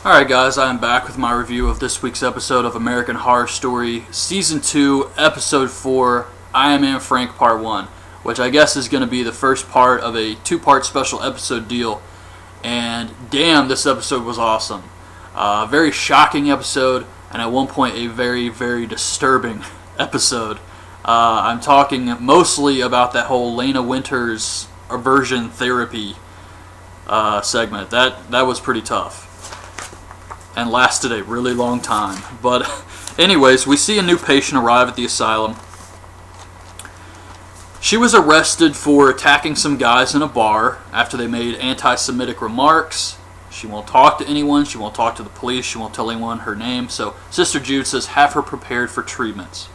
Alright guys, I am back with my review of this week's episode of American Horror Story Season 2, Episode 4, I Am Anne Frank Part 1, which I guess is going to be the first part of a two-part special episode deal. And damn, this episode was awesome. Very shocking episode, and at one point a very, very disturbing episode. I'm talking mostly about that whole Lena Winters aversion therapy segment. That was pretty tough and lasted a really long time. But anyways, we see a new patient arrive at the asylum. She was arrested for attacking some guys in a bar after they made anti-Semitic remarks. She won't talk to anyone. She won't talk to the police. She won't tell anyone her name. So Sister Jude says have her prepared for treatments.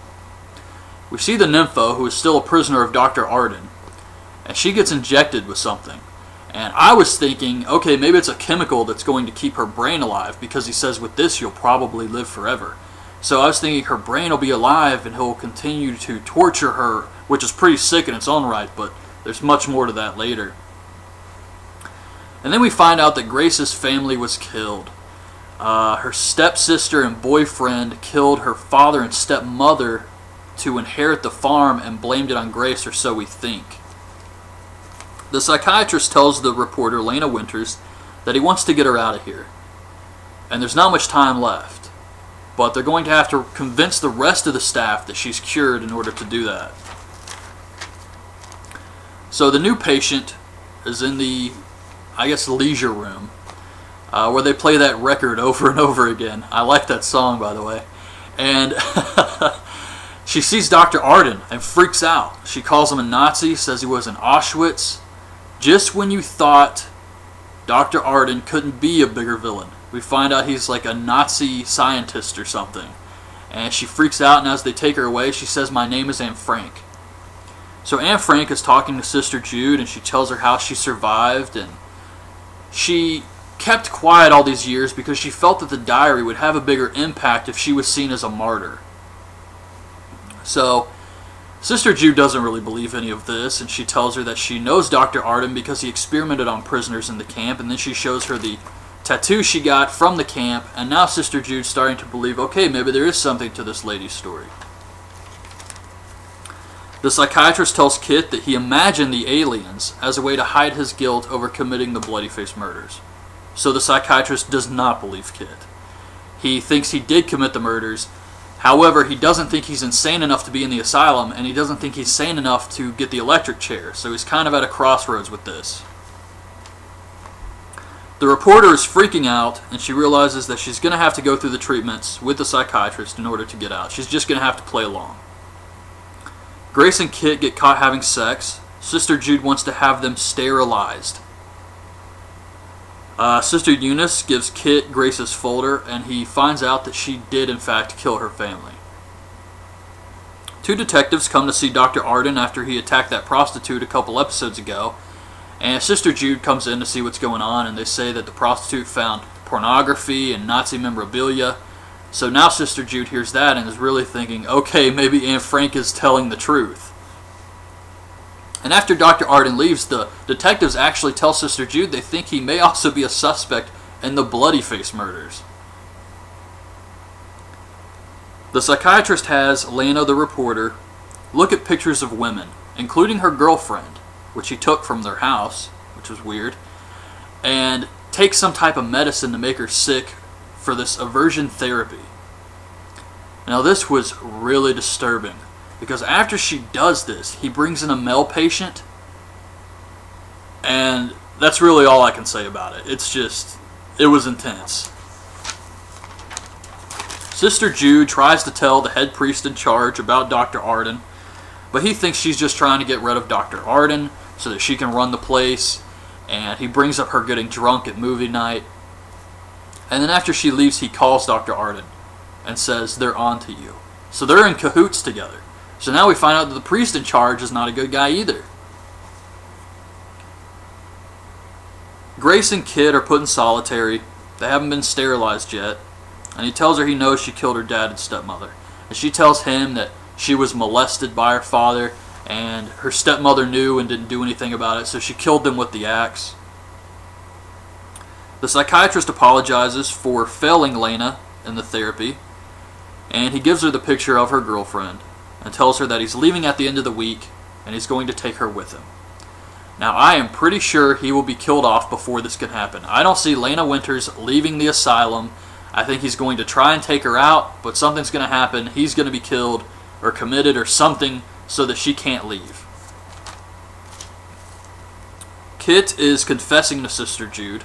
We see the nympho, who is still a prisoner of Dr. Arden, and she gets injected with something. And I was thinking, okay, maybe it's a chemical that's going to keep her brain alive, because he says with this you'll probably live forever. So I was thinking her brain will be alive and he'll continue to torture her, which is pretty sick in its own right, but there's much more to that later. And then we find out that Grace's family was killed. Her stepsister and boyfriend killed her father and stepmother to inherit the farm and blamed it on Grace, or so we think. The psychiatrist tells the reporter, Lena Winters, that he wants to get her out of here. And there's not much time left. But they're going to have to convince the rest of the staff that she's cured in order to do that. So the new patient is in the, I guess, leisure room, where they play that record over and over again. I like that song, by the way. And she sees Dr. Arden and freaks out. She calls him a Nazi, says he was in Auschwitz. Just when you thought Dr. Arden couldn't be a bigger villain, we find out he's like a Nazi scientist or something. And she freaks out, and as they take her away, she says, "My name is Anne Frank." So Anne Frank is talking to Sister Jude, and she tells her how she survived, and she kept quiet all these years because she felt that the diary would have a bigger impact if she was seen as a martyr. So Sister Jude doesn't really believe any of this, and she tells her that she knows Dr. Arden because he experimented on prisoners in the camp, and then she shows her the tattoo she got from the camp, and now Sister Jude's starting to believe, okay, maybe there is something to this lady's story. The psychiatrist tells Kit that he imagined the aliens as a way to hide his guilt over committing the bloody-faced murders. So the psychiatrist does not believe Kit. He thinks he did commit the murders. However, he doesn't think he's insane enough to be in the asylum, and he doesn't think he's sane enough to get the electric chair, so he's kind of at a crossroads with this. The reporter is freaking out, and she realizes that she's going to have to go through the treatments with the psychiatrist in order to get out. She's just going to have to play along. Grace and Kit get caught having sex. Sister Jude wants to have them sterilized. Sister Eunice gives Kit Grace's folder, and he finds out that she did in fact kill her family. Two detectives come to see Dr. Arden after he attacked that prostitute a couple episodes ago, and Sister Jude comes in to see what's going on, and they say that the prostitute found pornography and Nazi memorabilia. So now Sister Jude hears that and is really thinking, okay, maybe Anne Frank is telling the truth. And after Dr. Arden leaves, the detectives actually tell Sister Jude they think he may also be a suspect in the bloody-faced murders. The psychiatrist has Lena, the reporter, look at pictures of women, including her girlfriend, which he took from their house, which was weird, and take some type of medicine to make her sick for this aversion therapy. Now this was really disturbing, because after she does this, he brings in a male patient, and that's really all I can say about it. It was intense. Sister Jude tries to tell the head priest in charge about Dr. Arden, but he thinks she's just trying to get rid of Dr. Arden so that she can run the place, and he brings up her getting drunk at movie night. And then after she leaves, he calls Dr. Arden and says, "They're on to you." So they're in cahoots together. So now we find out that the priest in charge is not a good guy either. Grace and Kit are put in solitary. They haven't been sterilized yet. And he tells her he knows she killed her dad and stepmother. And she tells him that she was molested by her father, and her stepmother knew and didn't do anything about it, so she killed them with the axe. The psychiatrist apologizes for failing Lena in the therapy, and he gives her the picture of her girlfriend and tells her that he's leaving at the end of the week and he's going to take her with him. Now, I am pretty sure he will be killed off before this can happen. I don't see Lena Winters leaving the asylum. I think he's going to try and take her out, but something's going to happen. He's going to be killed or committed or something so that she can't leave. Kit is confessing to Sister Jude.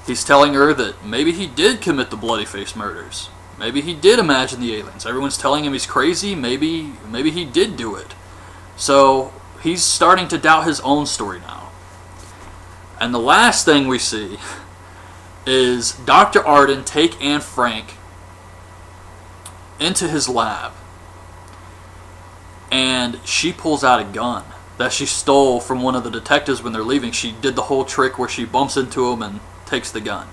He's telling her that maybe he did commit the bloody face murders. Maybe he did imagine the aliens. Everyone's telling him he's crazy. Maybe he did do it. So he's starting to doubt his own story now. And the last thing we see is Dr. Arden take Anne Frank into his lab. And she pulls out a gun that she stole from one of the detectives when they're leaving. She did the whole trick where she bumps into him and takes the gun.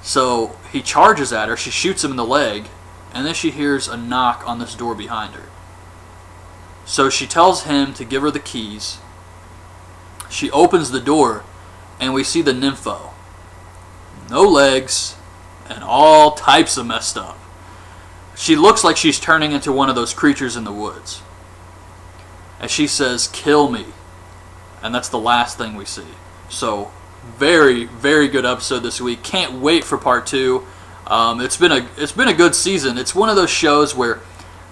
So he charges at her, she shoots him in the leg, and then she hears a knock on this door behind her. So she tells him to give her the keys. She opens the door, and we see the nympho. No legs, and all types of messed up. She looks like she's turning into one of those creatures in the woods. And she says, "Kill me." And that's the last thing we see. So, very, very good episode this week. Can't wait for part 2. It's been a good season. It's one of those shows where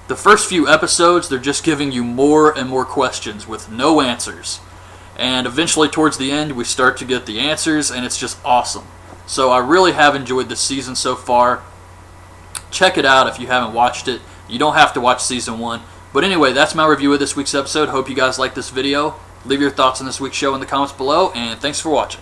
the first few episodes, they're just giving you more and more questions with no answers. And eventually towards the end, we start to get the answers, and it's just awesome. So I really have enjoyed this season so far. Check it out if you haven't watched it. You don't have to watch season 1. But anyway, that's my review of this week's episode. Hope you guys liked this video. Leave your thoughts on this week's show in the comments below, and thanks for watching.